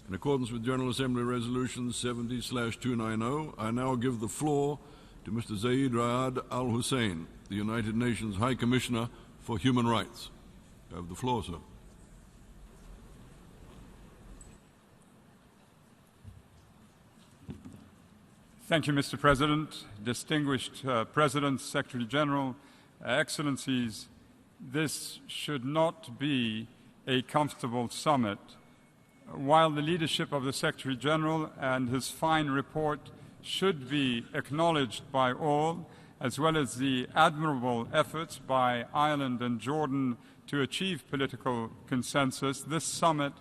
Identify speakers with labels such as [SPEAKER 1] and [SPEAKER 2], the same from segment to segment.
[SPEAKER 1] In accordance with General Assembly Resolution 70/290, I now give the floor to Mr. Zeid Al Hussein, the United Nations High Commissioner for Human Rights. You have the floor, sir.
[SPEAKER 2] Thank you, Mr. President, distinguished President, Secretary General, Excellencies. This should not be a comfortable summit. While the leadership of the Secretary General and his fine report should be acknowledged by all, as well as the admirable efforts by Ireland and Jordan to achieve political consensus, this summit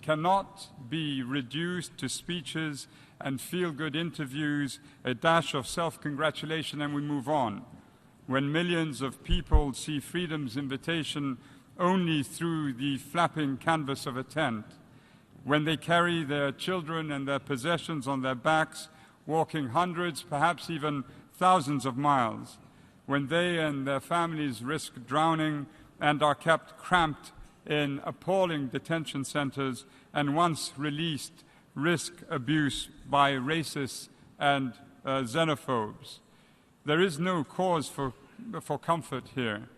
[SPEAKER 2] cannot be reduced to speeches and feel-good interviews, a dash of self-congratulation, and we move on. When millions of people see freedom's invitation only through the flapping canvas of a tent, when they carry their children and their possessions on their backs, walking hundreds, perhaps even thousands of miles, when they and their families risk drowning and are kept cramped in appalling detention centers, and once released, risk abuse by racists and xenophobes. There is no cause for comfort here.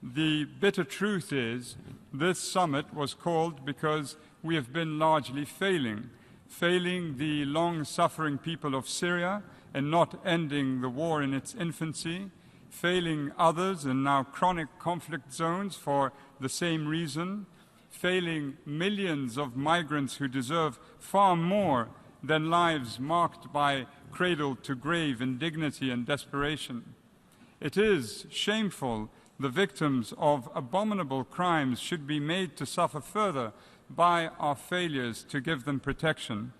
[SPEAKER 2] The bitter truth is this summit was called because we have been largely failing the long-suffering people of Syria in not ending the war in its infancy, failing others in now chronic conflict zones for the same reason, failing millions of migrants who deserve far more than lives marked by cradle-to-grave indignity and desperation. It is shameful the victims of abominable crimes should be made to suffer further by our failures to give them protection.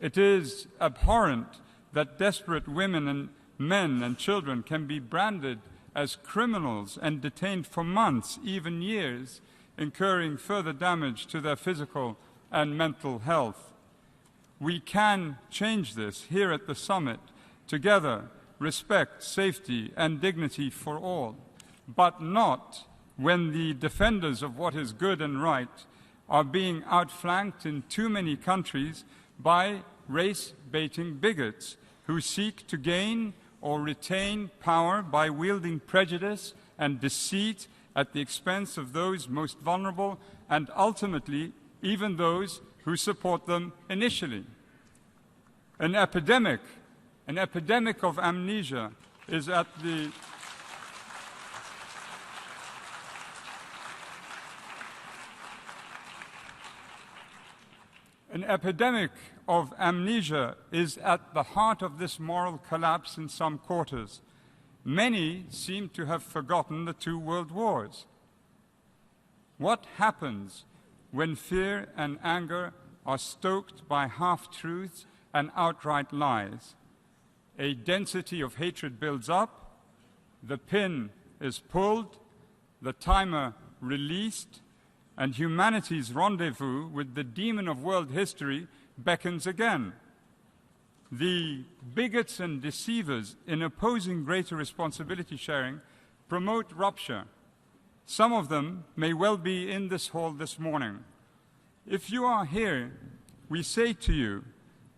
[SPEAKER 2] It is abhorrent that desperate women and men and children can be branded as criminals and detained for months, even years, incurring further damage to their physical and mental health. We can change this here at the summit. Together, respect, safety, and dignity for all, but not when the defenders of what is good and right are being outflanked in too many countries by race-baiting bigots who seek to gain or retain power by wielding prejudice and deceit at the expense of those most vulnerable and ultimately even those who support them initially. An epidemic of amnesia is at the heart of this moral collapse in some quarters. Many seem to have forgotten the 2 world wars. What happens when fear and anger are stoked by half-truths and outright lies? A density of hatred builds up, the pin is pulled, the timer released, and humanity's rendezvous with the demon of world history beckons again. The bigots and deceivers in opposing greater responsibility sharing promote rupture. Some of them may well be in this hall this morning. If you are here, we say to you,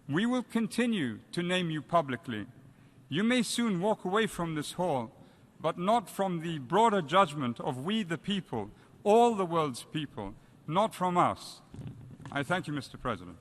[SPEAKER 2] we will continue to name you publicly. You may soon walk away from this hall, but not from the broader judgment of we the people, all the world's people, not from us. I thank you, Mr. President.